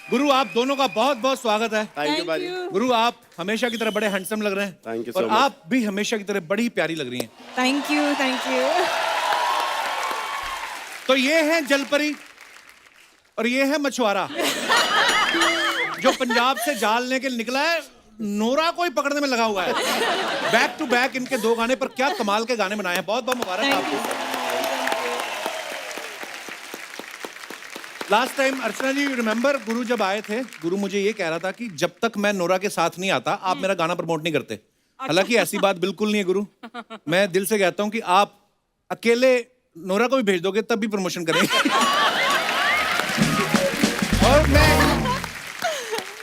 गुरु आप दोनों का बहुत बहुत स्वागत है। थैंक यू भाई। गुरु आप हमेशा की तरह बड़े हैंडसम लग रहे हैं। Thank you so और much. आप भी हमेशा की तरह बड़ी प्यारी लग रही हैं। Thank you thank you. तो ये है जलपरी और ये है मछुआरा जो पंजाब से जाल लेके निकला है, नोरा को ही पकड़ने में लगा हुआ है। बैक टू बैक इनके दो गाने पर क्या कमाल के गाने बनाए हैं। बहुत बहुत मुबारक आपको। लास्ट टाइम अर्चना जी रिमेंबर गुरु जब आए थे, गुरु मुझे ये कह रहा था कि जब तक मैं नोरा के साथ नहीं आता आप मेरा गाना प्रमोट नहीं करते। हालांकि ऐसी बात बिल्कुल नहीं है गुरु, मैं दिल से कहता हूं कि आप अकेले नोरा को भी भेज दोगे तब भी प्रमोशन करेंगे। और मैं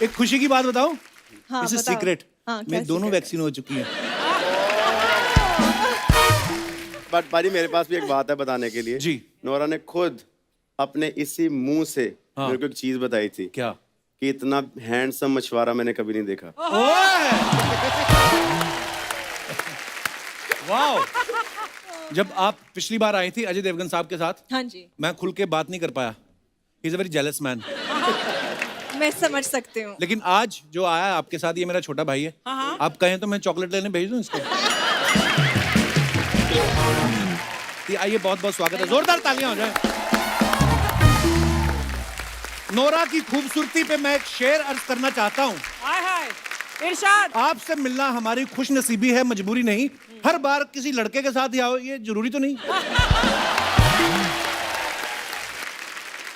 एक खुशी की बात बताऊं, हाँ, इस बताओ। सीक्रेट हाँ, क्या मेरी दोनों secret? वैक्सीन हो चुकी हैं। बट भाई मेरे पास भी एक बात है बताने के लिए। जी। नोरा ने खुद अपने इसी मुंह से हाँ। मेरे को एक चीज बताई थी क्या? कि इतना हैंडसम मछुआरा मैंने कभी नहीं देखा। वाओ! जब आप पिछली बार आई थी अजय देवगन साहब के साथ, हाँ जी, मैं खुल के बात नहीं कर पाया। He is a very jealous man. मैं समझ सकती हूँ। लेकिन आज जो आया है आपके साथ, ये मेरा छोटा भाई है। आप कहें तो मैं चॉकलेट लेने भेज दूं इसको। ये आइए, बहुत बहुत स्वागत है, जोरदार तालियां हो जाए। नोरा की खूबसूरती पे मैं एक शेर अर्ज करना चाहता हूँ। हाय हाय इरशाद। आपसे मिलना हमारी खुश नसीबी है, मजबूरी नहीं। हर बार किसी लड़के के साथ ही आओ, ये जरूरी तो नहीं।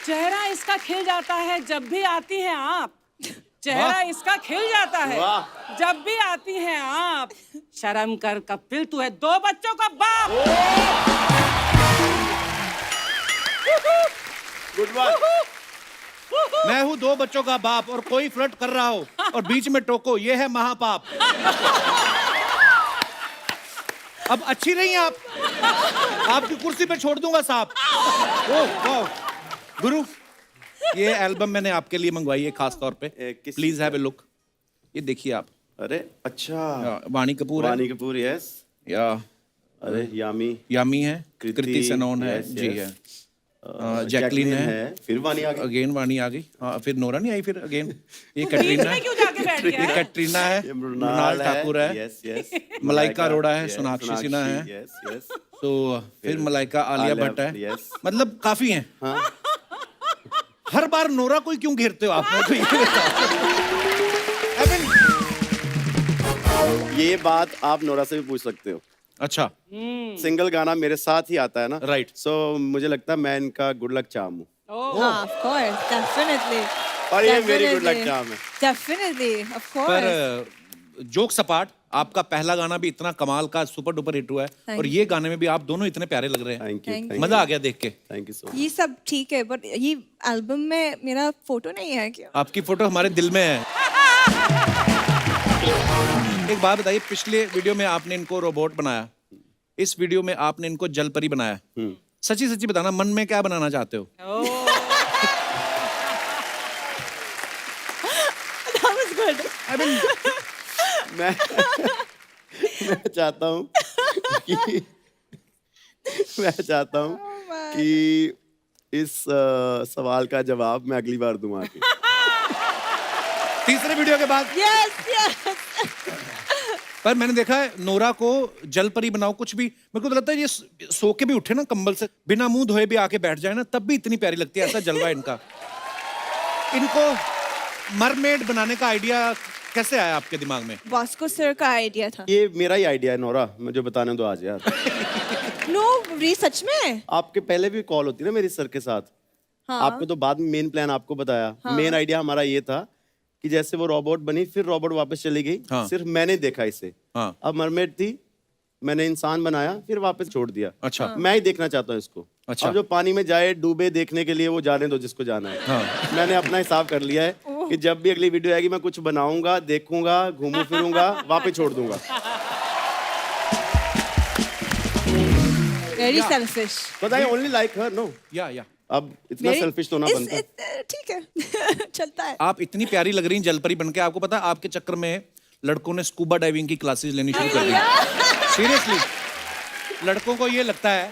चेहरा इसका खिल जाता है जब भी आती हैं आप। चेहरा वाह। इसका खिल जाता है वाह। जब भी आती हैं आप। शर्म कर कपिल, तू है 2 बच्चों का बाप। Good bye. मैं हूँ 2 बच्चों का बाप और कोई फ्लर्ट कर रहा हो और बीच में टोको, ये है महापाप। अब अच्छी नहीं आप, आपकी कुर्सी पे छोड़ दूंगा सांप। ओह वाह। गुरु, ये एल्बम मैंने आपके लिए मंगवाई है खास तौर पे। किस प्लीज हैव ए लुक। ये देखिए आप। अरे अच्छा। वाणी कपूर है। वानी कपूर, यस। या अरे यामी यामी है, कृति सेनन है, yes, जी yes. है, जैकलीन है, फिर वानी आ गई। अगेन वाणी आ गई। हाँ, फिर नोरा नहीं आई, फिर अगेन ये कैटरीना में है, क्यों जाके बैठ गया ये है? कैटरीना है, ये मृणाल ठाकुर है, यस यस। मलाइका अरोड़ा है, सोनाक्षी सिन्हा है। Yes yes. तो फिर मलाइका आलिया आलिया भट्ट है। yes. मतलब काफी हैं। हाँ। हर बार नोरा को ही क्यों घेरते हो आप? मेरे को ये बताओ। I mean, ये बात आप नोरा से भी पूछ सकते हो। अच्छा, सिंगल गाना मेरे साथ ही आता है ना। Right. सो मुझे लगता है मैं इनका गुड लक चार्म हूँ। हाँ, of course, definitely. और ये मेरी गुड लक Definitely. चार्म है। Definitely, of course. पर जोक सपाट, आपका पहला गाना भी इतना कमाल का सुपर डुपर हिट हुआ है Thank और ये गाने में भी आप दोनों इतने प्यारे लग रहे हैं। थैंक यू Thank थैंक मजा आ गया देख के। Thank you so much. ये सब ठीक है, बट ये एल्बम में मेरा फोटो नहीं है क्या? आपकी फोटो हमारे दिल में है। एक बात बताइए, पिछले वीडियो में आपने इनको रोबोट बनाया, इस वीडियो में आपने इनको जलपरी बनाया। सच्ची सच्ची बताना, मन में क्या बनाना चाहते हो? That was good. I mean, मैं चाहता हूँ कि मैं चाहता हूँ कि इस सवाल का जवाब मैं अगली बार दूंगा आके। तीसरे वीडियो के बाद। Yes, yes. पर मैंने देखा है नोरा को जलपरी बनाओ कुछ भी, मेरे को तो लगता है ये सो के भी उठे ना कंबल से, बिना मुंह धोए भी आके बैठ जाए ना, तब भी इतनी प्यारी लगती है। ऐसा जलवा है इनका। इनको मरमेड बनाने का आइडिया कैसे आया आपके दिमाग में? वास्को सर का आइडिया था। ये मेरा ही आइडिया है नोरा, मुझे बताने दो आज यार। नो, सच में? आपके पहले भी कॉल होती ना मेरी सर के साथ। हाँ। आपको तो बाद में मेन प्लान आपको बताया। मेन आइडिया हमारा ये था कि जैसे वो रोबोट बनी, फिर रोबोट वापस चली गई। हाँ। सिर्फ मैंने देखा इसे। हाँ। अब मरमेड थी, मैंने इंसान बनाया, फिर वापस छोड़ दिया। अच्छा। मैं ही देखना चाहता हूँ इसको। अच्छा। अब जो पानी में जाए डूबे देखने के लिए, वो जाने दो जिसको जाना है। हाँ। मैंने अपना हिसाब कर लिया है कि जब भी अगली वीडियो आएगी मैं कुछ बनाऊंगा, देखूंगा, घूमू फिरूंगा, वापस छोड़ दूंगा। Very selfish. But I only like her, no? या अब इतना सेल्फिश तो ना बनता। ठीक है। चलता है। आप इतनी प्यारी लग रही हैं जलपरी बनके। आपको पता है आपके चक्कर में लड़कों ने स्कूबा डाइविंग की क्लासेस लेनी शुरू कर दी। सीरियसली, लड़कों को ये लगता है,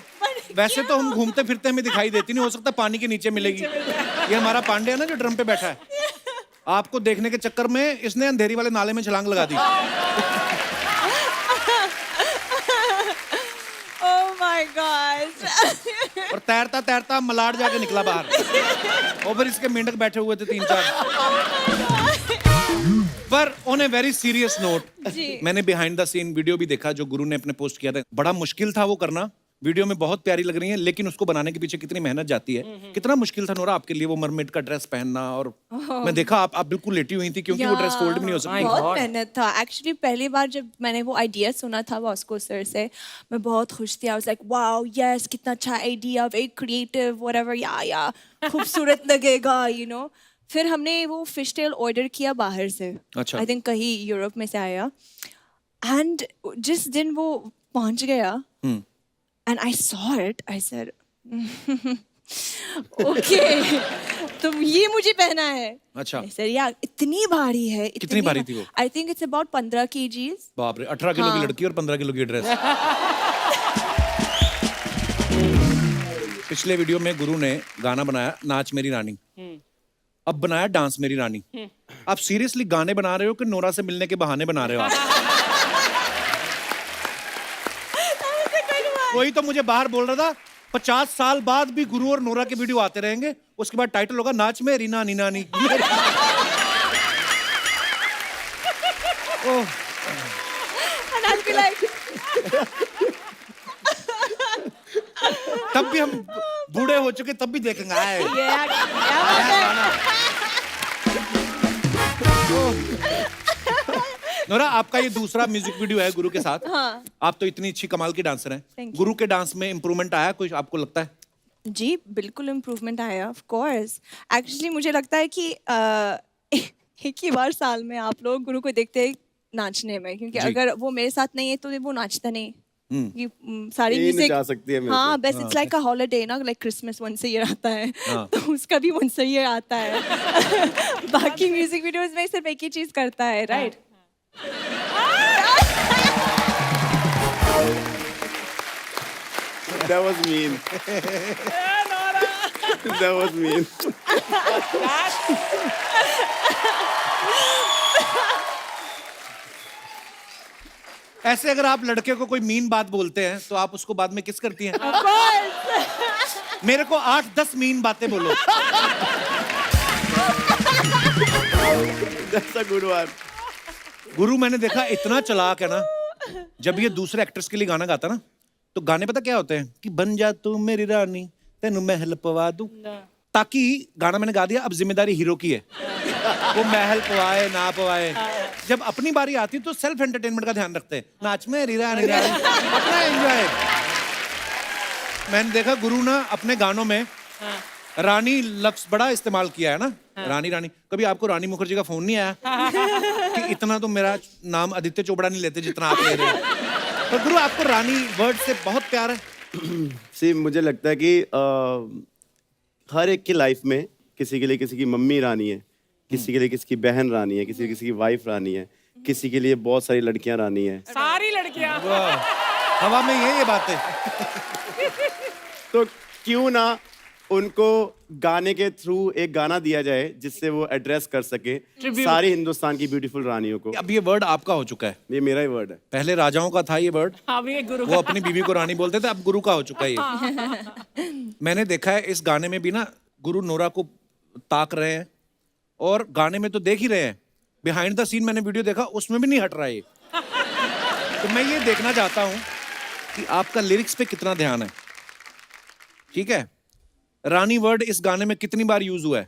वैसे तो हम घूमते फिरते हमें दिखाई देती नहीं, हो सकता पानी के नीचे मिलेगी। ये हमारा पांडे है ना जो ड्रम पे बैठा है, आपको देखने के चक्कर में इसने अंधेरी वाले नाले में छलांग लगा दी। Oh my God. और तैरता तैरता मलाड जाके निकला बाहर। और फिर इसके मेंढक बैठे हुए थे 3-4। पर on a very serious note, जी। मैंने बिहाइंड द सीन वीडियो भी देखा जो गुरु ने अपने पोस्ट किया था। बड़ा मुश्किल था वो करना। वीडियो में बहुत प्यारी लग रही है, लेकिन उसको बनाने के पीछे कितनी मेहनत जाती है। कितना मुश्किल था नोरा आपके लिए वो मरमेड का ड्रेस पहनना। और मैं देखा आप बिल्कुल लेटी हुई थी क्योंकि वो ड्रेस फोल्ड भी नहीं हो सकती। बहुत मेहनत था। एक्चुअली पहली बार जब मैंने वो आइडिया सुना था वॉस्को सर से, मैं बहुत खुश थी। I was like wow yes, कितना अच्छा आइडिया, वेरी क्रिएटिव, व्हाटएवर, या खूबसूरत लगेगा, यू नो। फिर हमने वो फिश टेल ऑर्डर किया बाहर से। अच्छा। आई थिंक कहीं यूरोप में से आया। एंड जिस दिन वो पहुंच गया and I saw it, I said, okay, तुम ये मुझे पहना है। अच्छा। I said, yeah, इतनी भारी है। कितनी भारी थी वो? I think it's about 15 kgs. बाप रे, 18 किलो की हाँ। लड़की और 15 किलो की ड्रेस। पिछले वीडियो में गुरु ने गाना बनाया नाच मेरी रानी, अब बनाया डांस मेरी रानी। आप सीरियसली गाने बना रहे हो कि नोरा से मिलने के बहाने बना रहे हो आप? वही तो मुझे बाहर बोल रहा था 50 साल बाद भी गुरु और नोरा के वीडियो आते रहेंगे, उसके बाद टाइटल होगा नाच मेरी नानी नानी। ओह, And I'll be like, तब भी हम बूढ़े हो चुके तब भी देखेंगे। आए yeah, क्या बात है? नोरा, आपका ये दूसरा म्यूजिक वीडियो है गुरु के साथ। हाँ। आप तो इतनी अच्छी कमाल की डांसर हैं। Thank you. गुरु के डांस में इम्प्रूवमेंट आया कुछ आपको लगता है? जी बिल्कुल इम्प्रूवमेंट आया, ऑफ कोर्स। एक्चुअली मुझे लगता है कि एक ही बार साल में आप लोग गुरु को देखते हैं नाचने में, क्योंकि जी। अगर वो मेरे साथ नहीं है तो वो नाचता नहीं। कि सारी ये म्यूजिक नचा सकती है मेरे हाँ को। बस इट्स लाइक अ हॉलिडे ना, like Christmas once a year आता है हाँ। तो उसका भी वंस अ ईयर आता है। बाकी म्यूजिक वीडियोस में सिर्फ एक ही चीज करता है, right? That was mean. That was mean. ऐसे अगर आप लड़के को कोई मीन बात बोलते हैं तो आप उसको बाद में किस करती हैं? Of course. मेरे को 8-10 मीन बातें बोलो। That's a good one. गुरु मैंने देखा इतना चालाक है ना, जब ये दूसरे एक्टर्स के लिए गाना गाता ना, तो गाने पता क्या होते हैं कि बन जा तू मेरी रानी तेनू महल पवा दूं, ताकि गाना मैंने गा दिया, अब जिम्मेदारी हीरो की है, वो महल पवाए ना पवाए। जब अपनी बारी आती तो सेल्फ एंटरटेनमेंट का ध्यान रखते हैं, नाच मेरी रानी रानी, अपना एंजॉय। मैंने देखा गुरु ना अपने गानों में रानी लफ्ज बड़ा इस्तेमाल किया है ना, रानी रानी। कभी आपको रानी मुखर्जी का फोन नहीं आया कि इतना तो मेरा नाम आदित्य चोपड़ा नहीं लेते जितना आप ले रहे हो? तो गुरु आपको रानी वर्ड से बहुत प्यार है। सी मुझे लगता है कि हर एक की लाइफ में किसी के लिए किसी की मम्मी रानी है, किसी के लिए किसी की बहन रानी है, किसी की वाइफ रानी है, किसी के लिए बहुत सारी लड़कियां रानी है। सारी लड़कियां। हवा में ये बातें। तो क्यों ना उनको गाने के थ्रू एक गाना दिया जाए जिससे वो एड्रेस कर सके सारी हिंदुस्तान की ब्यूटीफुल रानियों को। अब ये वर्ड आपका हो चुका है, ये मेरा ही वर्ड है। पहले राजाओं का था ये वर्ड, अब ये गुरु वो अपनी बीवी को रानी बोलते थे, अब गुरु का हो चुका है ये। मैंने देखा है इस गाने में भी ना गुरु नोरा को ताक रहे हैं, और गाने में तो देख ही रहे हैं, बिहाइंड द सीन मैंने वीडियो देखा उसमें भी नहीं हट रहा है ये। तो मैं ये देखना चाहता हूं कि आपका लिरिक्स पे कितना ध्यान है। ठीक है, रानी वर्ड इस गाने में कितनी बार यूज हुआ है?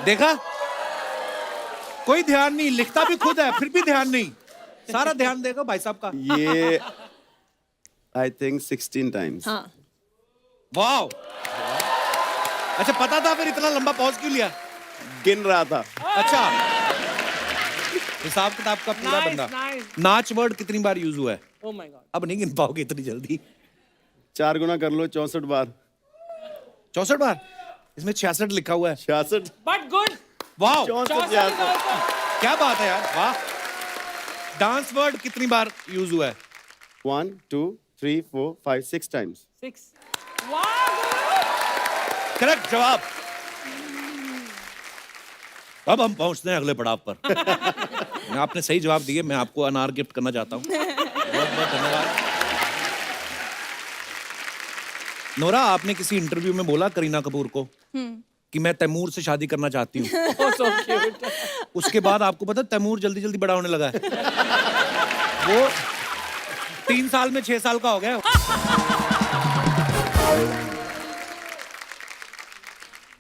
देखा, कोई ध्यान नहीं, लिखता भी खुद है फिर भी ध्यान नहीं। सारा ध्यान देगा भाई साहब का। ये आई थिंक 16 टाइम्स। हाँ। वाओ, अच्छा पता था फिर इतना लंबा पॉज क्यों लिया? गिन रहा था। अच्छा, हिसाब किताब का पूरा Nice, बंदा। nice. नाच वर्ड कितनी बार यूज हुआ है? Oh my God. अब नहीं गिन पाओगे इतनी जल्दी। 4 गुना कर लो, 64 बार। 64 बार? इसमें 66 लिखा हुआ है। 66 But good. वाओ, 64 66 क्या बात है यार, वाह। डांस वर्ड कितनी बार यूज हुआ है? 1 2 3 4 5 6 टाइम्स। 6. Wow. करेक्ट जवाब। अब हम पहुंचते हैं अगले पड़ाव पर। आपने सही जवाब दिए, मैं आपको अनार गिफ्ट करना चाहता हूँ। बहुत बहुत धन्यवाद। नोरा, आपने किसी इंटरव्यू में बोला करीना कपूर को कि मैं तैमूर से शादी करना चाहती हूँ। उसके बाद आपको पता तैमूर जल्दी जल्दी बड़ा होने लगा है। वो 3 साल में 6 साल का हो गया।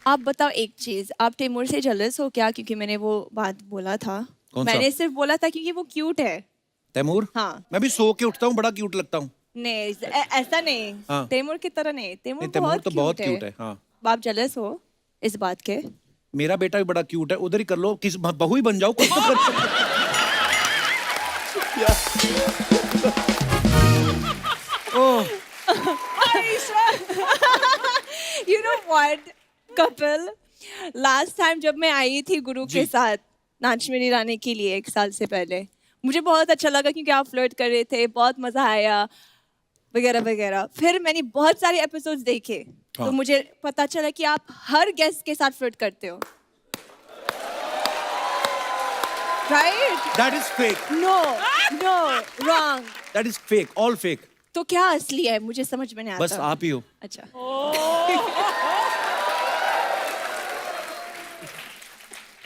आप बताओ एक चीज, आप तैमूर से जेलस हो क्या? क्योंकि मैंने वो बात बोला था। कौन सा? मैंने सिर्फ बोला था क्योंकि वो क्यूट है। तैमूर? हाँ। मैं भी सो के उठता हूँ, बड़ा क्यूट लगता हूँ। नहीं, ऐसा नहीं। हाँ। तैमूर की तरह नहीं। तैमूर तैमूर तो बहुत क्यूट है। हाँ। आप जेलस हो इस बात के? मेरा बेटा भी बड़ा क्यूट है, उधर ही कर लो, किस बहू ही बन जाओ कुछ तो कर। ओह, You know what, Kapil, last time जब मैं आई थी गुरु के साथ नाच मेरी रानी के लिए 1 साल से पहले, मुझे बहुत अच्छा लगा क्योंकि आप फ्लर्ट कर रहे थे, बहुत मजा आया वगैरह वगैरह। फिर मैंने बहुत सारे एपिसोड्स देखे तो मुझे पता चला कि आप हर गेस्ट के साथ फ्लर्ट करते हो। Right? that is fake. No no, wrong. That is fake, all fake. तो क्या असली है? मुझे समझ में नहीं आता। बस आप ही हो। अच्छा।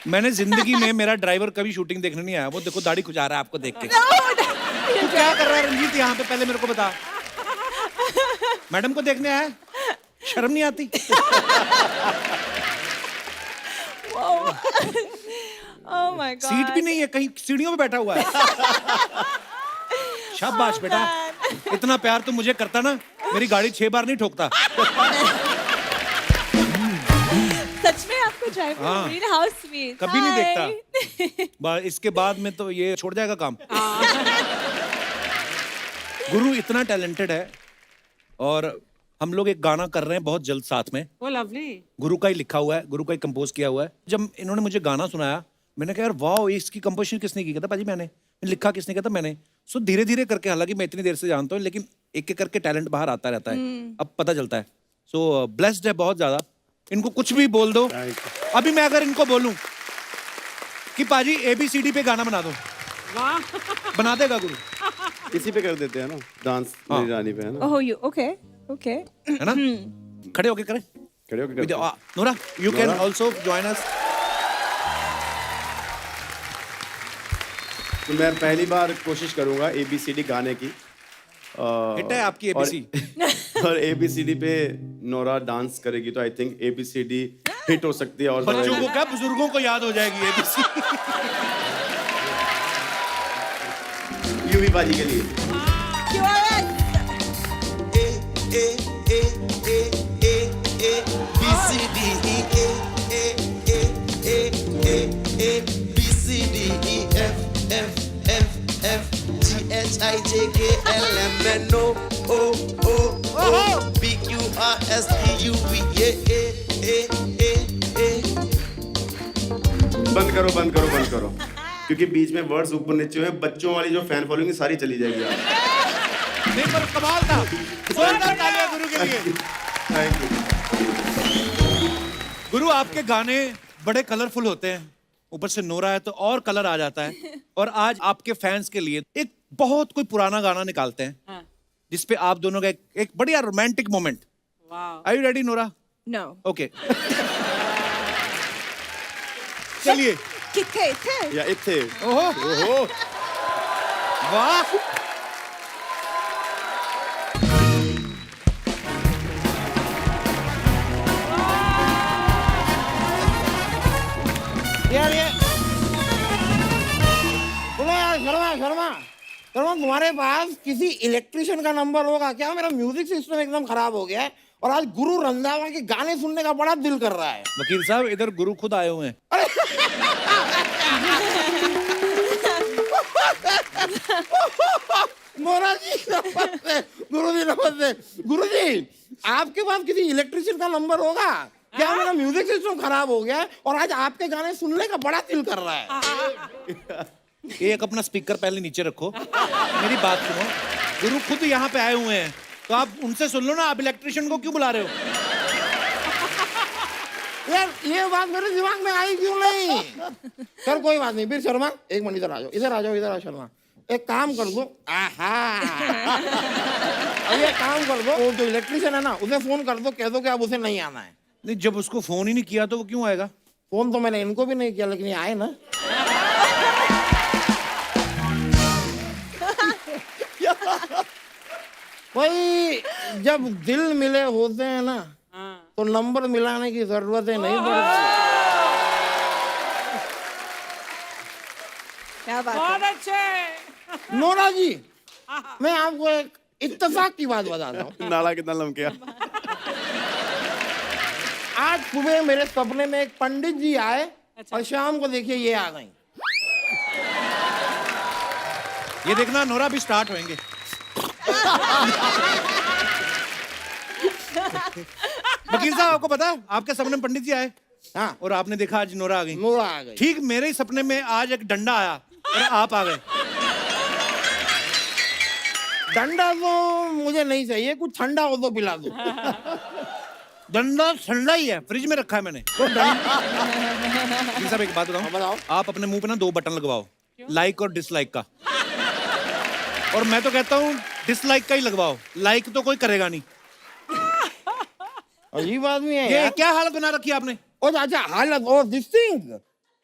मैंने जिंदगी में, मेरा ड्राइवर कभी शूटिंग देखने नहीं आया। वो देखो दाढ़ी खुजा रहा है आपको देख के। तू क्या कर रहा है रंजीत यहाँ पे, पहले मेरे को बता। मैडम को देखने आया? शर्म नहीं आती? Oh my God. सीट भी नहीं है, कहीं सीढ़ियों पे बैठा हुआ है। शाबाश बेटा, इतना प्यार तो मुझे करता ना, मेरी गाड़ी 6 बार नहीं ठोकता। सच में आपको ड्राइवर? हाँ। How sweet. कभी नहीं देखता। इसके बाद में तो ये छोड़ जाएगा काम। गुरु इतना टैलेंटेड है और हम लोग एक गाना कर रहे हैं बहुत जल्द साथ में। वो लवली। गुरु का ही लिखा हुआ है, गुरु का ही कंपोज किया हुआ है। जब इन्होंने मुझे गाना सुनाया, मैंने कहा यार वाह, इसकी कंपोजिशन किसने की? कहता पाजी मैंने। लिखा किसने? कहता मैंने। सो धीरे धीरे करके, हालांकि मैं इतनी देर से जानता हूँ, लेकिन एक एक करके टैलेंट बाहर आता रहता है। अब पता चलता है। सो ब्लेस्ड है बहुत ज्यादा। इनको कुछ भी बोल दो। अभी मैं अगर इनको बोलूं कि पाजी ABCD पे गाना बना दो, वाह। बना देगा गुरु? इसी पे कर देते हैं ना, डांस हाँ। मेरी रानी पे, है ना? Oh you okay okay. है ना? खड़े होके करें। खड़े होके करते हैं। Nora, you can Nora? Also join us. तो मैं पहली बार कोशिश करूंगा ABCD गाने की। हिट है आपकी ABC। और ABCD पे नोरा डांस करेगी तो आई थिंक ABCD हिट हो सकती है। और बच्चों को क्या, बुजुर्गों को याद हो जाएगी ABC। यूवी बाजी के लिए। बंद करो बंद करो बंद करो, क्योंकि बीच में वर्ड्स ऊपर नीचे हुए, बच्चों वाली जो फैन फॉलोइंग सारी चली जाएगी यार। नहीं पर कमाल था। जोरदार तालियां गुरु के लिए। Thank you. गुरु आपके गाने बड़े कलरफुल होते हैं, ऊपर से नोरा है तो और कलर आ जाता है। और आज आपके फैंस के लिए एक बहुत कोई पुराना गाना निकालते हैं हाँ। जिसपे आप दोनों का एक बढ़िया रोमांटिक मोमेंट। वाह। Are you ready Nora? No. Okay. चलिए। किथे थे? या इथे। ओहो, ओहो। वाह। यार ये सुनो यार, शर्मा शर्मा शर्मा, तुम्हारे पास किसी इलेक्ट्रिशियन का नंबर होगा क्या? मेरा म्यूजिक सिस्टम एकदम खराब हो गया है और आज गुरु रंधावा के गाने सुनने का बड़ा दिल कर रहा है। वकील साहब, इधर गुरु खुद आए हुए हैं। मोरा जी नमस्ते। गुरु जी नमस्ते। गुरु जी, आपके पास किसी इलेक्ट्रिशियन का नंबर होगा क्या? मेरा म्यूजिक सिस्टम खराब हो गया है और आज आपके गाने सुनने का बड़ा दिल कर रहा है। एक अपना स्पीकर पहले नीचे रखो, मेरी बात सुनो। गुरु खुद यहाँ पे आए हुए हैं तो आप उनसे सुन लो ना, आप इलेक्ट्रिशियन को क्यों बुला रहे हो? यार ये बात मेरे दिमाग में आई क्यों नहीं? सर कोई बात नहीं, फिर शर्मा एक मिनट इधर आ जाओ, इधर आ जाओ, इधर आओ शर्मा। एक काम कर दो, आहा अब ये काम कर दो, वो जो इलेक्ट्रिशियन है ना उसे फोन कर दो, कह दो कि अब उसे नहीं आना है। नहीं, जब उसको फोन ही नहीं किया तो वो क्यों आएगा? फोन तो मैंने इनको भी नहीं किया, लेकिन ये आए ना। भाई जब दिल मिले होते हैं ना तो नंबर मिलाने की जरूरत नहीं पड़ती। क्या बात है। बहुत अच्छे। नोरा जी, मैं आपको एक इत्तेफाक की बात बताता हूँ। नाला कितना लमकिया। आज सुबह मेरे सपने में एक पंडित जी आए और शाम को देखिए ये आ गई। ये देखना नोरा भी स्टार्ट होंगे। वकील साहब, आपको पता है आपके सपने में पंडित जी आए हाँ, और आपने देखा आज नोरा आ गई। नोरा आ गई। ठीक मेरे ही सपने में आज एक डंडा आया और आप आ गए। डंडा तो मुझे नहीं चाहिए, कुछ ठंडा हो तो पिला दो। डंडा ठंडा ही है, फ्रिज में रखा है मैंने। वकील साहब एक बात हाँ, बताऊं, बताओ। आप अपने मुंह पे ना 2 बटन लगवाओ, लाइक और डिसलाइक का। और मैं तो कहता हूँ डिसलाइक का ही लगवाओ, लाइक तो कोई करेगा नहीं। अजीब आदमी है ये यार। क्या हालत बना रखी है आपने? और अच्छा हालत और दिस थिंग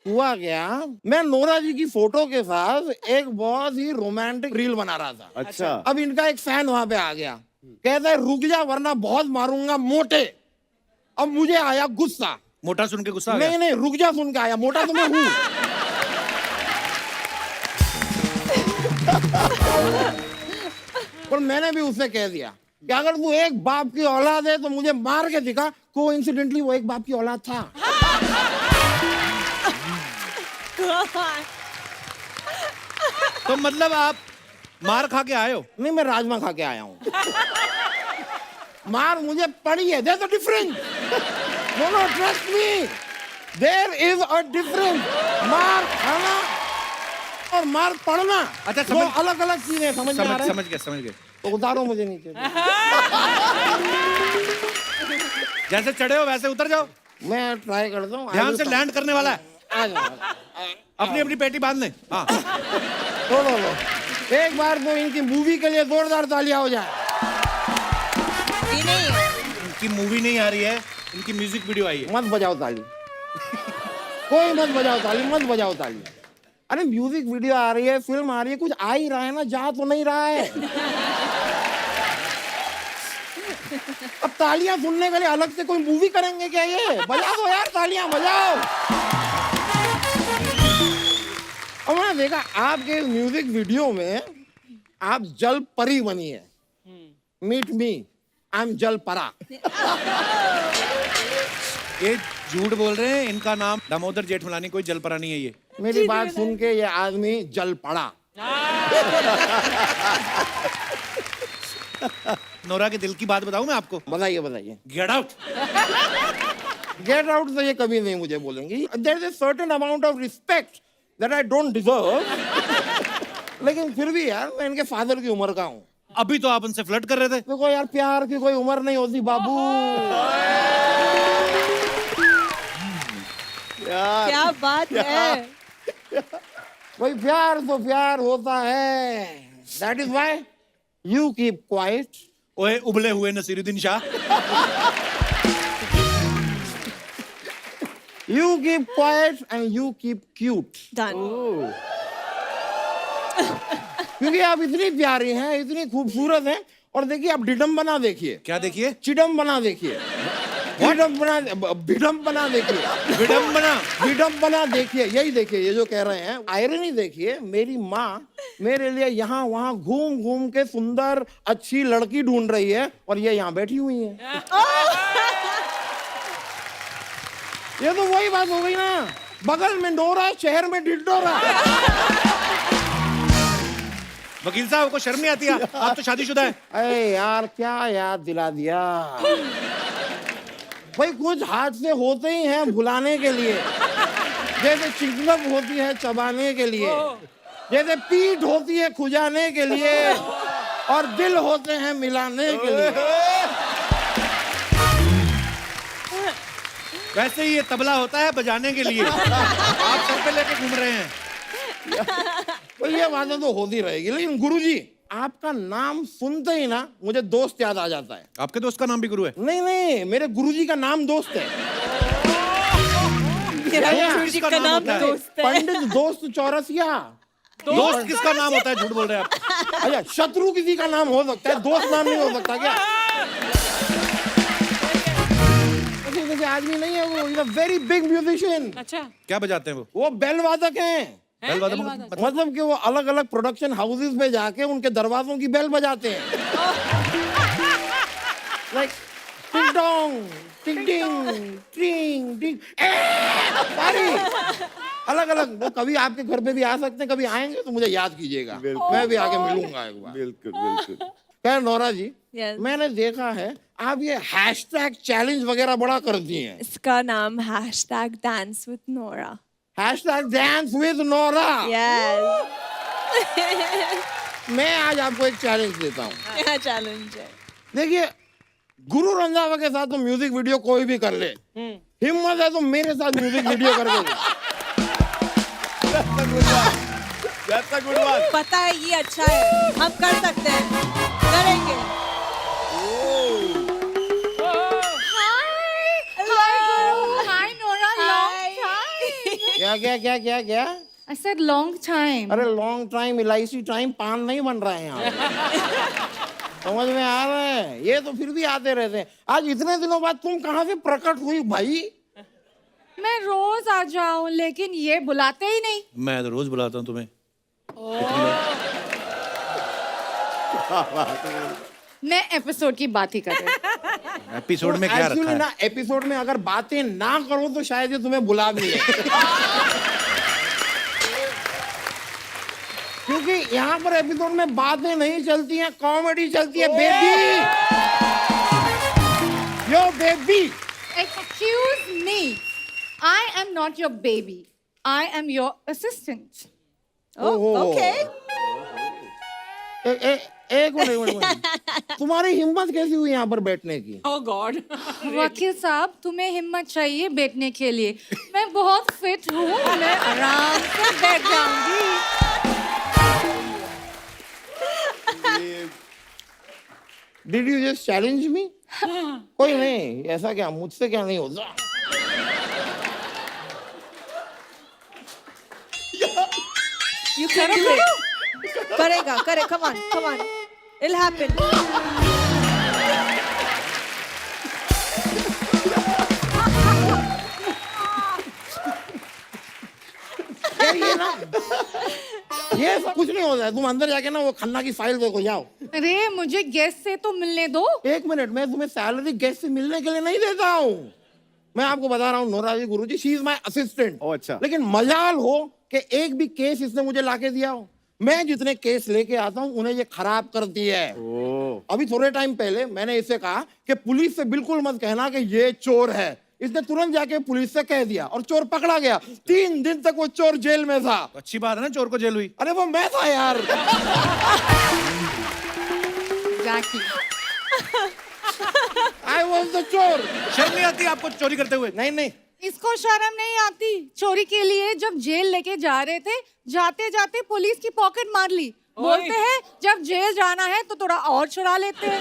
हुआ क्या, मैं नोरा जी की फोटो के साथ एक बहुत ही रोमांटिक रील बना रहा था। अच्छा। अब इनका एक फैन वहां पे आ गया, कहता है रुक जा वरना बहुत मारूंगा मोटे। अब मुझे आया गुस्सा। मोटा सुन के गुस्सा आ गया? नहीं नहीं, रुक जा सुन के आया, मोटा तो मैं हूं। पर मैंने भी उससे कह दिया कि अगर तू एक बाप की औलाद है तो मुझे मार के दिखा। कोइंसिडेंटली वो एक बाप की औलाद था। तो मतलब आप मार खा के आए हो? नहीं, मैं राजमा खा के आया हूं। मार मुझे पड़ी है, there is a difference. No no, trust me, there is a difference. मार खाना और मार पड़ना अच्छा, दो समझ- अलग अलग चीजें। समझ में आ रहा है? समझ गए। तो उतारो मुझे नीचे। जैसे चढ़े हो वैसे उतर जाओ, मैं ट्राई करता हूँ। ध्यान से लैंड करने वाला है। आ जाओ। अपनी अपनी पेटी बांध ले। हाँ। लो। एक बार तो इनकी मूवी के लिए जोरदार तालियां हो जाए। ये नहीं, इनकी मूवी नहीं आ रही है, इनकी म्यूजिक वीडियो आई है। मत बजाओ ताली। कोई मत बजाओ ताली, मत बजाओ ताली। अरे म्यूजिक वीडियो आ रही है, फिल्म आ रही है, कुछ आ ही रहा है ना, जा तो नहीं रहा है। अब तालियां सुनने के लिए अलग से कोई मूवी करेंगे क्या? ये बजा दो यार, तालियां बजाओ। और मैंने देखा आपके म्यूजिक वीडियो में आप जल परी बनी है। मीट मी, आई एम जल परा। ये झूठ बोल रहे हैं, इनका नाम दामोदर जेठमलानी कोई जलपरा नहीं है ये। मेरी बात सुन के ये आदमी जल पड़ा। नोरा के दिल की बात बताऊं मैं आपको? बताइए बताइए। Get out. गेट आउट तो ये कभी नहीं मुझे बोलेंगी। There is a certain amount of respect that I don't deserve. लेकिन फिर भी यार, मैं इनके फादर की उम्र का हूँ। अभी तो आप उनसे फ्लर्ट कर रहे थे। देखो यार, प्यार की कोई उम्र नहीं होती बाबू। यार क्या बात है। भाई प्यार तो प्यार होता है। That is why you keep quiet. ओए उबले हुए Naseeruddin Shah. You keep quiet and you keep cute. Done. क्योंकि आप इतनी प्यारी हैं, इतनी खूबसूरत हैं। और देखिए, आप डिडम्बना देखिए, क्या देखिए? चिडम्बना देखिए, विडम्बना विडम्बना देखिए, विडम्बना देखिए, यही देखिए, ये जो कह रहे हैं। आयरनी देखिए, मेरी माँ मेरे लिए यहाँ वहाँ घूम घूम के सुंदर अच्छी लड़की ढूंढ रही है और ये यहाँ बैठी हुई है। ये तो वही बात हो गई ना, बगल में डोरा, शहर में ढिढोरा। वकील साहब को शर्म नहीं आती है? आप तो शादीशुदा है। अरे यार, क्या याद दिला दिया। भाई कुछ हादसे होते ही हैं भुलाने के लिए। जैसे चिंगम होती है चबाने के लिए, जैसे पीठ होती है खुजाने के लिए, और दिल होते हैं मिलाने के लिए। वैसे ही ये तबला होता है बजाने के लिए, आप सर पे लेके घूम रहे हैं। तो ये बातें तो होती रहेगी, लेकिन गुरुजी आपका नाम सुनते ही ना मुझे दोस्त याद आ जाता है। आपके दोस्त का नाम भी गुरु है? नहीं नहीं, मेरे गुरुजी का नाम दोस्त है। मेरा भैया, गुरुजी किसका का नाम नाम होता है? दोस्त है। पंडित दोस्त चौरसिया। दोस्त किसका नाम होता है? झूठ बोल रहे हैं आप। अच्छा, शत्रु किसी का नाम हो सकता है, दोस्त नाम नहीं हो सकता क्या? जैसे आदमी नहीं है वो, is a very big musician. अच्छा क्या बजाते हैं वो? वो बेल वादक हैं। बेल वादक मतलब कि वो अलग अलग प्रोडक्शन हाउसेस में जाके उनके दरवाजों की बेल बजाते हैं। लाइक टिंग टोंग, टिंग टिंग, टिंग टिंग, सारी अलग अलग। वो कभी आपके घर पे भी आ सकते हैं, कभी आएंगे तो मुझे याद कीजिएगा, मैं भी आके मिलूंगा एक बार। बिल्कुल बिल्कुल। खैर नोरा जी, Yes. मैंने देखा है आप ये हैशटैग चैलेंज वगैरह बड़ा करती हैं। इसका नाम hashtag dance with Nora. Hashtag dance with Nora. Yes. मैं आज आपको एक चैलेंज देता हूँ। क्या चैलेंज है? देखिए, गुरु रंधावा के साथ तो म्यूजिक वीडियो कोई भी कर ले, हिम्मत है तो मेरे साथ म्यूजिक वीडियो कर दे। पता है ये अच्छा है, हम कर सकते हैं, करेंगे। Hi, Nora. Long time. क्या क्या क्या क्या क्या? I said long time. अरे लॉन्ग टाइम, इलायची टाइम, पान नहीं बन रहा है यहाँ पे। समझ में आ रहा है? ये तो फिर भी आते रहते हैं। आज इतने दिनों बाद तुम कहाँ से प्रकट हुई भाई? मैं रोज आ जाऊं, लेकिन ये बुलाते ही नहीं। मैं तो रोज बुलाता हूँ तुम्हें। मैं एपिसोड की बात ही कर रही हूँ। एपिसोड में क्या रखा Actually है? ना, एपिसोड में अगर बातें ना करो तो शायद ये तुम्हें बुला भी ले। क्योंकि यहाँ पर एपिसोड में बातें नहीं चलती हैं, कॉमेडी चलती है। Baby, yo baby. Excuse me. I am not your baby. I am your assistant. Okay. एक मिनट। तुम्हारी हिम्मत कैसी हुई यहाँ पर बैठने की? ओ गॉड वकील साहब, तुम्हें हिम्मत चाहिए बैठने के लिए। मैं बहुत फिट हूँ, मैं आराम से बैठ जाऊंगी। Did you just challenge me? कोई नहीं, ऐसा क्या, मुझसे क्या नहीं होता। You can do it. करेगा, करे, come on. It'll happen. ये ना, ये सब कुछ नहीं होता है। तुम अंदर जाके ना वो खन्ना की फाइल देखो, जाओ। अरे मुझे गेस्ट से तो मिलने दो। एक मिनट, मैं तुम्हें सैलरी गेस्ट से मिलने के लिए नहीं देता हूँ। मैं आपको बता रहा हूँ Nora ji, Guruji, she is my assistant. Oh, अच्छा। लेकिन मजाल हो कि एक भी केस इसने मुझे लाके दिया हो। मैं जितने केस लेके आता हूँ उन्हें ये खराब करती है। अभी थोड़े टाइम पहले मैंने इससे कहा कि पुलिस से बिल्कुल मत कहना कि ये चोर है। इसने तुरंत जाके पुलिस से कह दिया और चोर पकड़ा गया। 3 दिन तक वो चोर जेल में था। अच्छी बात है ना, चोर को जेल हुई। अरे वो मैं था यार। Exactly. आई वॉज द चोर। शर्म नहीं आती आपको चोरी करते हुए? नहीं नहीं, इसको शर्म नहीं आती? चोरी के लिए जब जेल लेके जा रहे थे, जाते जाते पुलिस की पॉकेट मार ली। बोलते हैं जब जेल जाना है तो थोड़ा और चुरा लेते हैं।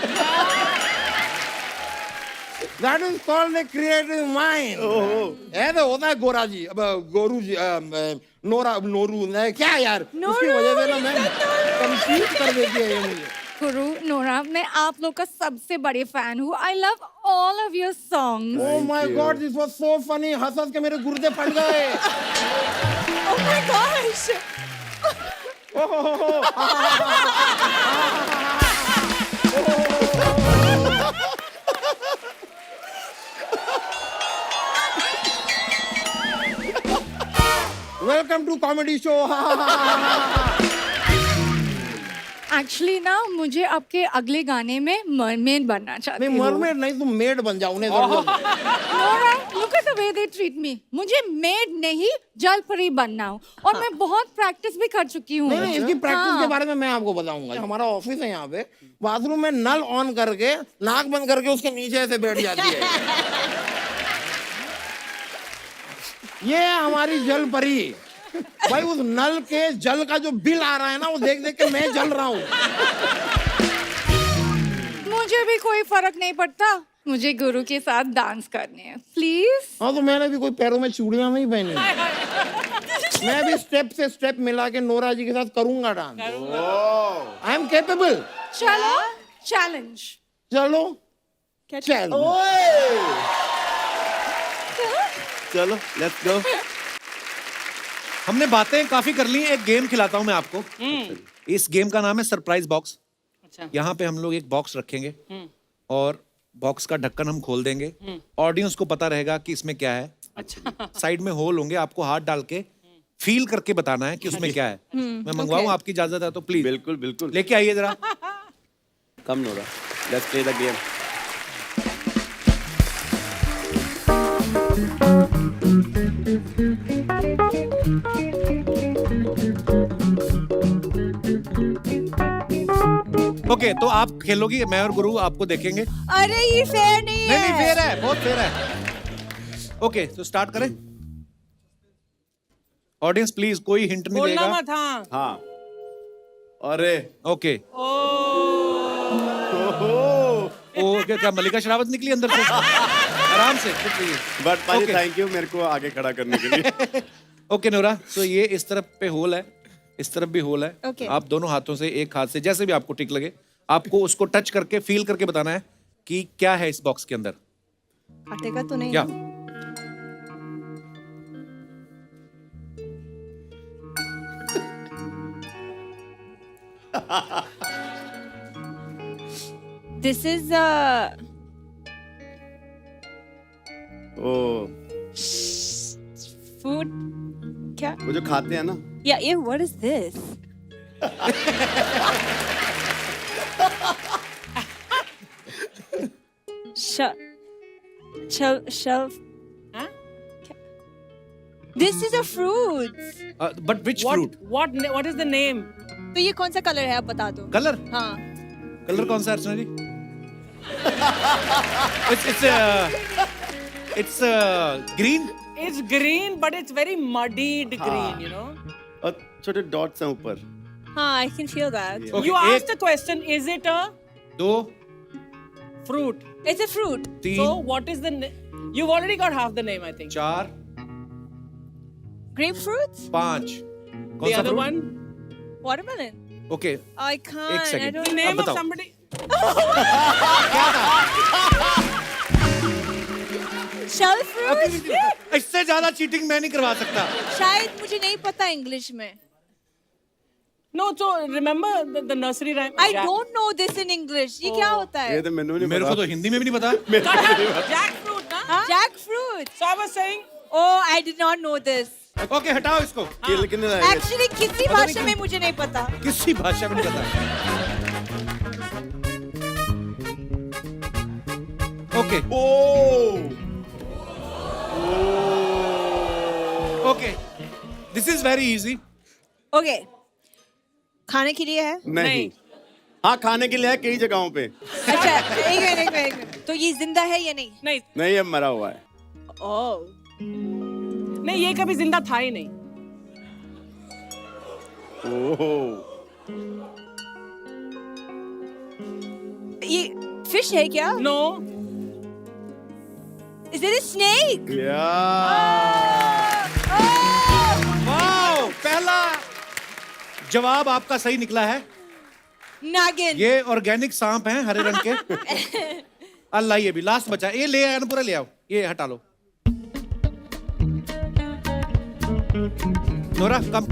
That is called the creative mind. ऐसे होता है गोरा जी, अब गोरू जी, नोरा, नोरू, क्या यार, उसकी वजह से ना मैं कंफ्यूज कर देती है ये मुझे। गुरु नोरा, मैं आप लोग का सबसे बड़ी फैन हूँ। I love all of your songs. Oh my God, this was so funny. हंस हंस के मेरे गुर्दे फट गए। Oh my gosh. Welcome to comedy show. Actually ना मुझे आपके अगले गाने में मरमेड बनना चाहती नहीं, हूँ। मरमेड नहीं, तुम मेड बन जाओ, उन्हें जरूरत है। Nora, look at the way they treat me. मुझे मेड नहीं जलपरी बनना हो, और मैं बहुत प्रैक्टिस भी कर चुकी हूँ। नहीं, इसकी प्रैक्टिस के हाँ। बारे में मैं आपको बताऊंगा। हमारा ऑफिस है यहाँ पे, बाथरूम में नल ऑन करके नाक बंद करके उसके नीचे ऐसे बैठ जाती है। ये है हमारी जल परी। भाई उस नल के जल का जो बिल आ रहा है ना, वो देख देख के मैं जल रहा हूँ। मुझे भी कोई फर्क नहीं पड़ता, मुझे गुरु के साथ डांस करने हैं प्लीज। हाँ तो मैंने भी कोई पैरों में चूड़ियां नहीं पहनी। मैं भी स्टेप से स्टेप मिला के नोरा जी के साथ करूंगा डांस। I am capable. चलो चैलेंज। चलो चलो चलो लेट्स गो। हमने बातें काफी कर ली, एक गेम खिलाता हूं मैं आपको। इस गेम का नाम है सरप्राइज बॉक्स। अच्छा। यहाँ पे हम लोग एक बॉक्स रखेंगे और बॉक्स का ढक्कन हम खोल देंगे। ऑडियंस को पता रहेगा कि इसमें क्या है। अच्छा। साइड में होल होंगे, आपको हाथ डाल के फील करके बताना है कि उसमें क्या है। मैं मंगवाऊं, आपकी इजाजत है तो प्लीज बिल्कुल बिल्कुल। लेके आइए जरा। Come Nora, let's play the game. Okay, तो आप खेलोगी, मैं और गुरु आपको देखेंगे। अरे ये फेयर नहीं है। नहीं फेयर है, बहुत फेयर है। ओके, तो स्टार्ट करें। ऑडियंस प्लीज कोई हिंट नहीं बोलना देगा। मत। हाँ। हाँ। अरे ओके। ओ ओ क्या मल्लिका शेरावत निकली अंदर से? आराम से कुछ नहीं। बट पाजी Okay. थैंक यू मेरे को आगे खड़ा करने के लिए। ओके नोरा, तो ये इस तरफ पे होल है, इस तरफ भी होल है। Okay. आप दोनों हाथों से, एक हाथ से, जैसे भी आपको ठीक लगे, आपको उसको टच करके फील करके बताना है कि क्या है इस बॉक्स के अंदर। काटेगा तो नहीं? क्या? This is O food. क्या? वो जो खाते हैं ना। Yeah, what is this? Shelf. हाँ? This is a fruit. But which fruit? What is the name? तो ये कौन सा कलर है आप बता दो। कलर? हाँ। कलर कौन सा है अर्चना जी? It's green. It's green, but it's very muddied green, you know. और छोटे डॉट्स हैं ऊपर। हाँ, I can feel that. Okay, You एक, asked the question, is it a दो, fruit? It's a fruit. तीन, So what is the name? You've already got half the name, I think. चार, Grapefruit? पांच। कौन The सा other fruit? one? Watermelon? Okay, I can't. I second. don't The know. name of बताओ। somebody. Shell fruit? इससे ज्यादा cheating मैं नहीं करवा सकता। शायद मुझे नहीं पता इंग्लिश में। No, so remember the nursery rhyme? I don't know this in English. ये क्या होता ये है? तो मैंने नहीं मेरे को पता। तो हिंदी में भी नहीं पता। Jackfruit, na? हाँ? Jackfruit. So I was saying, Oh, I did not know this. Okay, हटाओ इसको। किल कितने लाए? Actually, किसी भाषा में मुझे नहीं पता। किसी भाषा में नहीं पता। Okay okay, this is very easy. Okay. खाने के लिए है? नहीं। हाँ खाने के लिए है कई जगहों पे। अच्छा, एक मिनट। तो ये जिंदा है या नहीं? नहीं, नहीं अब मरा हुआ है। Oh. नहीं ये कभी जिंदा था ही नहीं। ओह ये फिश है क्या? No. Is it a snake? Wow, पहला जवाब आपका सही निकला है। नागिन। ये ऑर्गेनिक सांप हैं हरे रंग के। अल्लाह, ये भी लास्ट बचा। ये ले आया ना, पूरा ले आओ, ये हटा लो। Nora come.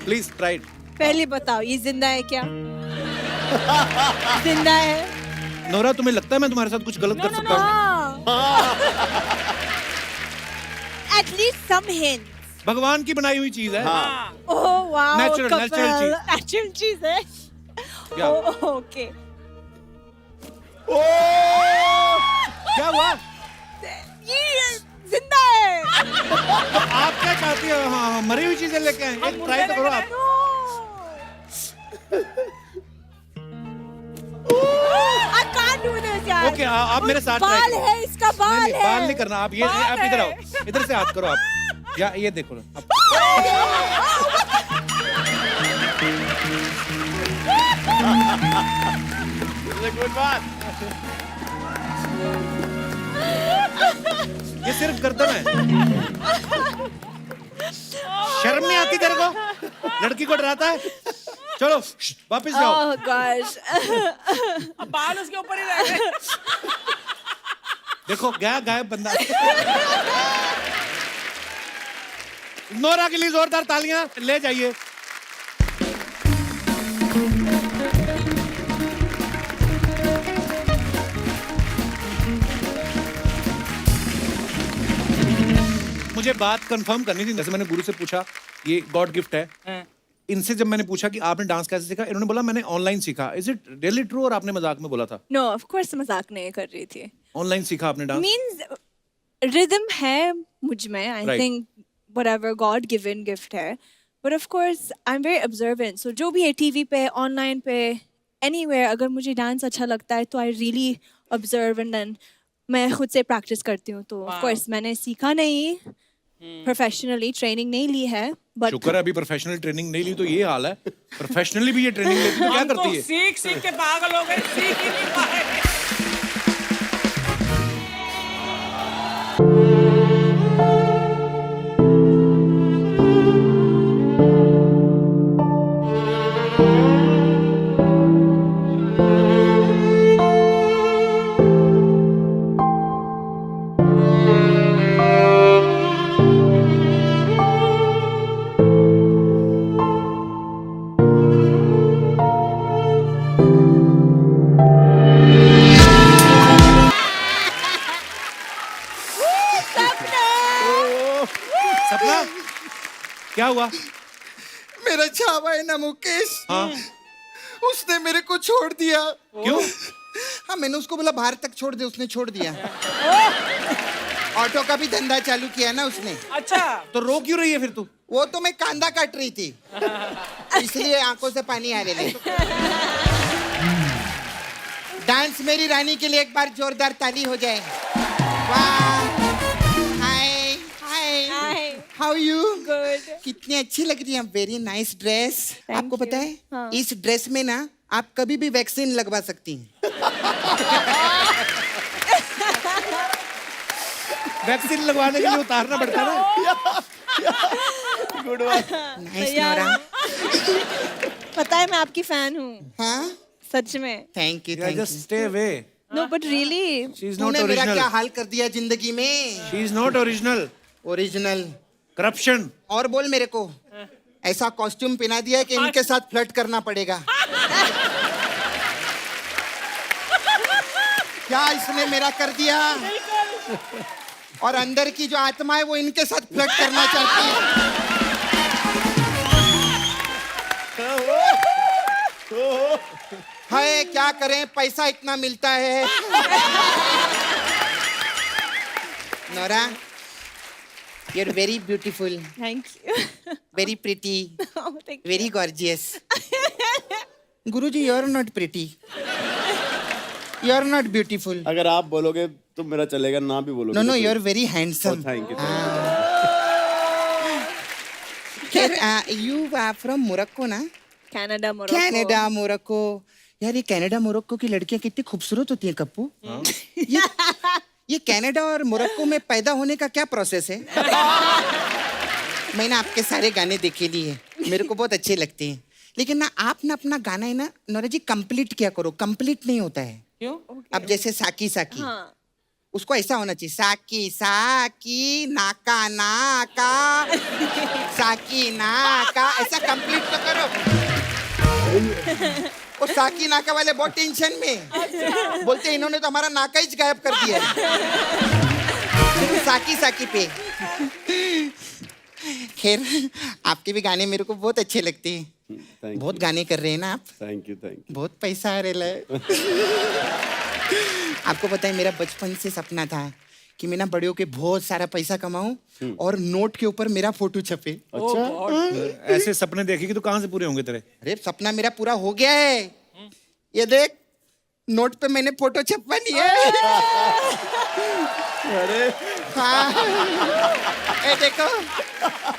Please try. पहले बताओ ये जिंदा है क्या? जिंदा है? नोरा, तुम्हें लगता है मैं तुम्हारे साथ कुछ गलत कर सकता हूँ? At least some hints. भगवान की बनाई हुई चीज है। हाँ। Oh wow. Natural चीज। Natural चीज है। क्या? Oh, okay. क्या हुआ? ये जिंदा है। आप क्या चाहती हो? हाँ, मरी हुई चीजें लेके आए। एक ट्राई तो करो आप। No. I can't do this यार. ओके आप मेरे साथ बाल try करो। है, इसका बाल नहीं, है. बाल नहीं करना आप, ये आप इधर आओ, इधर से हाथ करो आप, या ये देखो आप। गुड बात। ये सिर्फ गर्दन है। शर्म नहीं आती तेरे को? लड़की को डराता है? चलो वापस जाओ। Oh gosh. अब बाल उसके ऊपर ही रह गए। देखो गया गायब बंदा। नोरा के लिए जोरदार तालियां ले जाइए। मुझे बात कंफर्म करनी थी, जैसे मैंने गुरु से पूछा ये गॉड गिफ्ट है, इनसे जब मैंने पूछा कि आपने डांस कैसे सीखा, इन्होंने बोला मैंने ऑनलाइन सीखा। Is it really true? और आपने मजाक में बोला था? No, of course मजाक नहीं कर रही थी. ऑनलाइन सीखा आपने डांस? Means rhythm है मुझ में. I Right. think whatever God given gift है. But of course I'm very observant. So जो भी है TV पे, online पे, anywhere अगर मुझे डांस अच्छा लगता है तो I really observe and then मैं खुद से प्रैक्टिस करती हूँ. तो of course मैंने सीखा नहीं, प्रोफेशनली ट्रेनिंग नहीं ली है, बट शुक्र है अभी प्रोफेशनल ट्रेनिंग नहीं ली तो ये हाल है। प्रोफेशनली भी ये ट्रेनिंग लेती तो क्या हम तो करती है? सीख सीख के पागल हो गए, सीख ही नहीं पाए। सपना क्या हुआ? मेरा छावा है ना मुकेश, हाँ उसने मेरे को छोड़ दिया। क्यों? हाँ, मैंने उसको बोला बाहर तक छोड़ दे, उसने छोड़ दिया। ऑटो का भी धंधा चालू किया ना उसने। अच्छा, तो रो क्यों रही है फिर तू? वो तो मैं कांदा काट रही थी, इसलिए आंखों से पानी आ रहे। डांस मेरी रानी के लिए एक बार जोरदार ताली हो जाए। वाह, हाय हाय, हाउ यू? गुड. कितनी अच्छी लग रही है, वेरी नाइस ड्रेस। Thank आपको पता है हाँ. इस ड्रेस में ना आप कभी भी वैक्सीन लगवा सकती हैं। वैक्सीन लगवाने के लिए उतारना पड़ता है ना। गुड बात। नाइस यार. नोरा। पता है मैं आपकी फैन हूँ, हाँ, सच में. थैंक यू या thank just you. Stay away. No but really. She is not तूने मेरा क्या ओरिजिनल। हाल कर दिया जिंदगी में। She is not original. Original. Corruption. और बोल मेरे को, ऐसा कॉस्ट्यूम पहना दिया है कि इनके साथ फ्लर्ट करना पड़ेगा। क्या इसने मेरा कर दिया? और अंदर की जो आत्मा है वो इनके साथ फ्लर्ट करना चाहती है। हाय, क्या करें, पैसा इतना मिलता है। Nora, you are very beautiful, thank you. Very pretty, Thank you. Very gorgeous. Guruji, you are not pretty, you are not beautiful. अगर आप बोलोगे तो मेरा चलेगा, ना भी बोलोगे नो नो, तो you are very handsome. Thank you. You are from Morocco ना? Canada, Morocco. Canada, Morocco. यार, ये कनाडा मोरक्को की लड़कियां कितनी खूबसूरत होती हैं कप्पू। ये कनाडा और मोरक्को में पैदा होने का क्या प्रोसेस है? मैंने आपके सारे गाने देखे लिए, मेरे को बहुत अच्छे लगते हैं, लेकिन ना आप ना अपना गाना है ना नोरा जी कंप्लीट किया करो, कंप्लीट नहीं होता है। क्यों? अब जैसे साकी साकी, हाँ. उसको ऐसा होना चाहिए, साकी साकी नाका नाका, साकी नाका, ऐसा कंप्लीट तो करो। वो साकी नाका वाले बहुत टेंशन में बोलते इन्होंने तो हमारा नाका ही गायब कर दिया। साकी साकी पे। खैर, आपके भी गाने मेरे को बहुत अच्छे लगते हैं। थैंक बहुत गाने कर रहे हैं ना आप, थैंक यू। बहुत पैसा आ रहा है। आपको पता है मेरा बचपन से सपना था कि मैं ना बड़े होके बहुत सारा पैसा कमाऊं और नोट के ऊपर मेरा फोटो छपे। ऐसे सपने देखेगी तो कहाँ से पूरे होंगे तेरे? अरे सपना मेरा पूरा हो गया है, ये देख नोट पे मैंने फोटो छपवा लिया है। अरे हाँ ए देखो,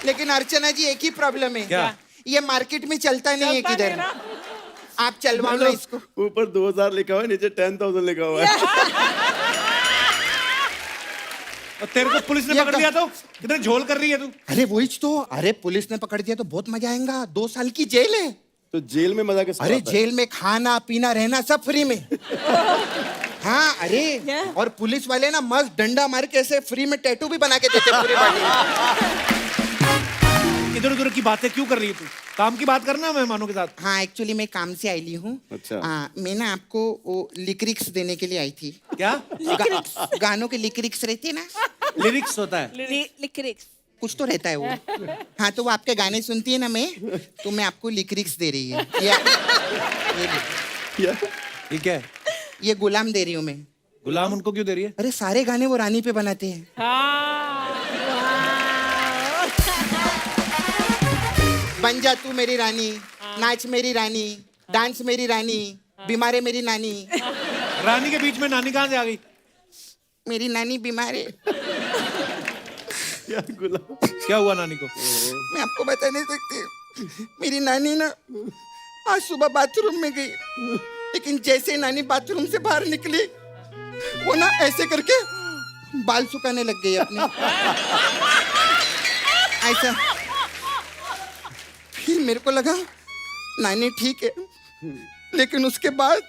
लेकिन अर्चना जी एक ही प्रॉब्लम है। क्या? ये मार्केट में चलता नहीं है किधर। आप चलवाओ ना इसको। ऊपर 2000 लिखा हुआ है, नीचे 10,000 लिखा हुआ है। और तेरे को पुलिस ने ये पकड़ लिया तो कितने झोल कर रही है तू? अरे वही तो, अरे पुलिस ने पकड़ दिया तो बहुत मजा आएगा, 2 साल की जेल है। तो जेल में मजा कैसे अरे आता है? जेल में खाना पीना रहना सब फ्री में। हाँ अरे और पुलिस वाले ना मस्त डंडा मार के ऐसे फ्री में टैटू भी बना के देते पूरी बॉडी में। इधर उधर की बातें क्यों कर रही है तू? काम की बात करना मेहमानों के साथ। हाँ एक्चुअली मैं काम से आई हूँ। अच्छा। मैं ना आपको वो लिक्रिक्स देने के लिए आई थी। क्या गानों के लिक्रिक्स रहते हैं ना, लिरिक्स होता है? लिरिक्स कुछ तो रहता है वो। हाँ तो वो आपके गाने सुनती है ना मैं, तो मैं आपको लिक्रिक्स दे रही है। ये क्या है? ये गुलाम दे रही हूँ मैं। गुलाम उनको क्यों दे रही है? अरे सारे गाने वो रानी पे बनाते हैं। बन जा तू मेरी रानी, नाच मेरी रानी, डांस मेरी रानी, बीमार है मेरी नानी। रानी के बीच में नानी कहाँ से आ गई? मेरी नानी बीमार है। क्या गुलाम? क्या हुआ नानी को? मैं आपको बता नहीं सकती। मेरी नानी ना आज सुबह बाथरूम में गई, लेकिन जैसे ही नानी बाथरूम से बाहर निकली वो ना ऐसे करके बाल सुखाने लग गई अपने। ऐसा फिर मेरे को लगा नानी ठीक है, लेकिन उसके बाद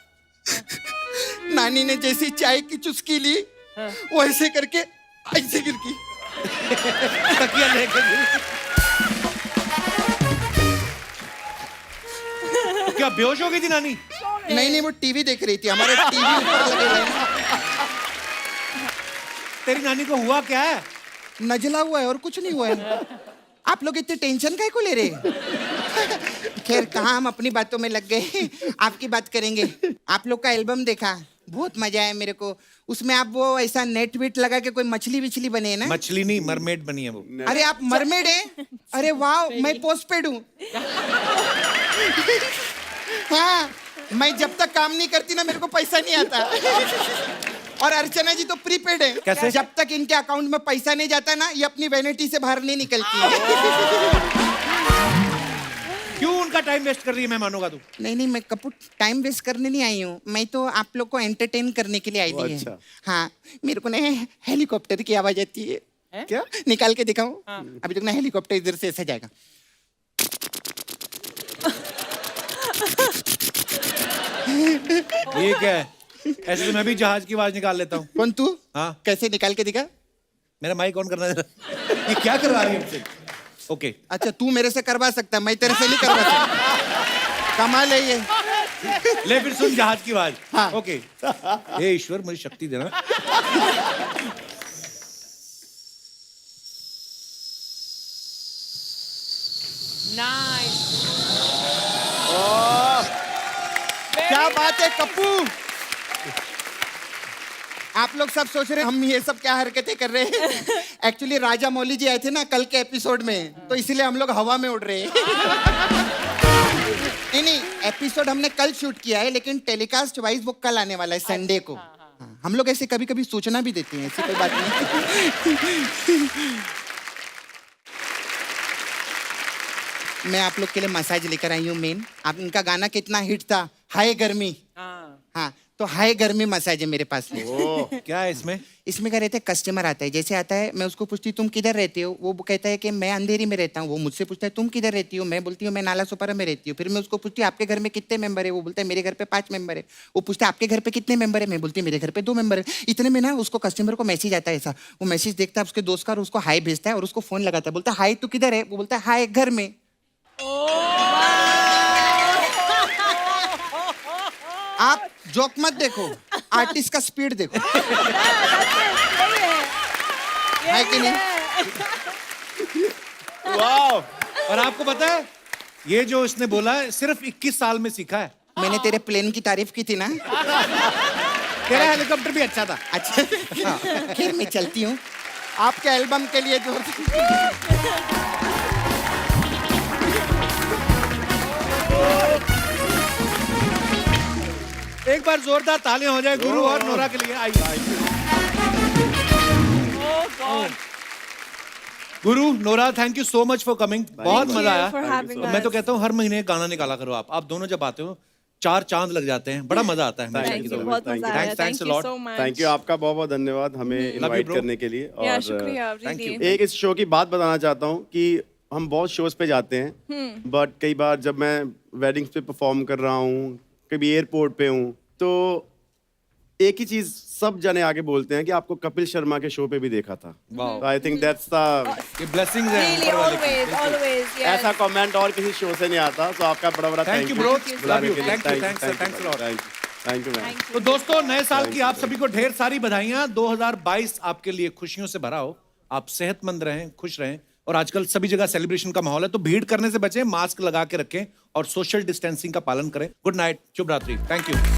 नानी ने जैसी चाय की चुस्की ली वो ऐसे करके ऐसे गिर गई। तकिया लेके गिरी। तो क्या बेहोश हो गई थी नानी? नहीं नहीं वो टीवी देख रही थी, हमारे टीवी ऊपर लगे हुए हैं। तेरी नानी को हुआ क्या है? नजला हुआ है और कुछ नहीं हुआ है। आप लोग इतने टेंशन काहे को ले रहे हैं? खैर कहाँ हम अपनी बातों में लग गए, आपकी बात करेंगे। आप लोग का एल्बम देखा, बहुत मजा आया मेरे को। उसमें आप वो ऐसा नेट वेट लगा के कोई मछली विछली बने है ना? मछली नहीं, मरमेड बनी है वो। अरे आप मरमेड हैं? अरे वाह, मैं पोस्टपेड हूँ। हाँ मैं जब तक काम नहीं करती ना मेरे को पैसा नहीं आता। और अर्चना जी तो प्रीपेड है। कैसे? जब तक इनके अकाउंट में पैसा नहीं जाता ना ये अपनी वैनिटी से बाहर नहीं निकलती है। क्यों उनका टाइम वेस्ट कर रही है मेहमानों का तू? नहीं नहीं मैं कपूर टाइम वेस्ट करने नहीं आई हूँ, मैं तो आप लोग को एंटरटेन करने के लिए आई थी। अच्छा। हाँ मेरे को ना हेलीकॉप्टर की आवाज आती है। क्या निकाल के दिखाऊं? अभी तक ना हेलीकॉप्टर इधर से ऐसा जाएगा। ये क्या है? ऐसे तो मैं भी जहाज की आवाज निकाल लेता हूँ। कौन तू? हाँ। कैसे निकाल के दिखा? मेरा माइक ऑन करना जरा। ये क्या करवा रही है मुझसे? ओके। अच्छा तू मेरे से करवा सकता, मैं तेरे से नहीं करवा सकता। कमाल है ये। ले फिर सुन जहाज की आवाज। हाँ। ओके। हे ईश्वर मुझे शक्ति देना। नाइस। क्या बात है कप्पू। आप लोग सब सोच रहे हैं हम ये सब क्या हरकतें कर रहे हैं। एक्चुअली राजा मौली जी आए थे ना कल के एपिसोड में, तो इसलिए हम लोग हवा में उड़ रहे हैं। नहीं नहीं एपिसोड हमने कल शूट किया है, लेकिन टेलीकास्ट वाइज वो कल आने वाला है संडे को। हाँ, हम लोग ऐसे कभी कभी सूचना भी देते हैं, ऐसी कोई बात नहीं। मैं आप लोग के लिए मसाज लेकर आई हूँ मेन। आप इनका गाना कितना हिट था, हाय गर्मी। हाँ तो हाय गर्मी मसाज है मेरे पास में। क्या है इसमें? इसमें क्या रहता है, कस्टमर आता है, जैसे आता है मैं उसको पूछती हूँ तुम किधर रहते हो, वो कहता है कि मैं अंधेरी में रहता हूँ। वो मुझसे पूछता है तुम किधर रहती हो, मैं बोलती हूँ मैं नाला सोपारा में रहती हूँ। फिर मैं उसको पूछती हूँ आपके घर में कितने मेंबर है, वो बोलता है मेरे घर पे 5 मेंबर है। वो पूछता है आपके घर पे कितने मेंबर है, मैं बोलती हूँ मेरे घर पे 2 मेंबर है। इतने में ना उसको कस्टमर को मैसेज आता है ऐसा, वो मैसेज देखता है उसके दोस्त का और उसको हाई भेजता है और उसको फोन लगाता है, बोलता है हाई तू किधर है, वो बोलता है हाय घर में। आप जोक मत देखो, आर्टिस्ट का स्पीड देखो। है कि नहीं? वाह। और आपको पता है ये जो इसने बोला है सिर्फ 21 साल में सीखा है। मैंने तेरे प्लेन की तारीफ की थी ना। तेरा हेलीकॉप्टर भी अच्छा था। अच्छा खैर मैं चलती हूँ आपके एल्बम के लिए जो एक बार जोरदार तालियां हो जाए गुरु और नोरा के लिए। आइए। गुरु, Nora, thank you so much for coming. बहुत मजा आया। for having मैं तो us. कहता हूँ हर महीने गाना निकाला करो आप दोनों जब आते हो 4 चांद लग जाते हैं, बड़ा मजा आता है। Thank you, बहुत Thank मजा you. आया। Thanks Thank a you lot. so much. Thank you, आपका बहुत बहुत धन्यवाद हमें इनवाइट bro. करने के लिए। या और शुक्रिया, thank you. really. एक इस शो की बात बताना चाहता हूँ कि हम बहुत शोज पे जाते हैं, बट कई बार जब मैं वेडिंग्स पे परफॉर्म कर रहा हूँ, कभी एयरपोर्ट पे हूँ, तो एक ही चीज सब जने आगे बोलते हैं कि आपको कपिल शर्मा के शो पे भी देखा था। आई थिंक दैट्स द ये ब्लेसिंग्स हैं Really, ऊपर वाले की। always, always, yes. ऐसा कमेंट और किसी शो से नहीं आता। तो आपका बड़ा बड़ा Thank you, bro. Love you. Thank you, thanks, sir. Thanks a lot. Thank you ma'am. तो दोस्तों, नए साल की आप सभी को ढेर सारी बधाइयां। 2022 आपके लिए खुशियों से भरा हो। आप सेहतमंद रहें, खुश रहें, और आजकल सभी जगह सेलिब्रेशन का माहौल है, तो भीड़ करने से बचें, मास्क लगा के रखें और सोशल डिस्टेंसिंग का पालन करें। गुड नाइट, शुभ रात्रि। Thank you.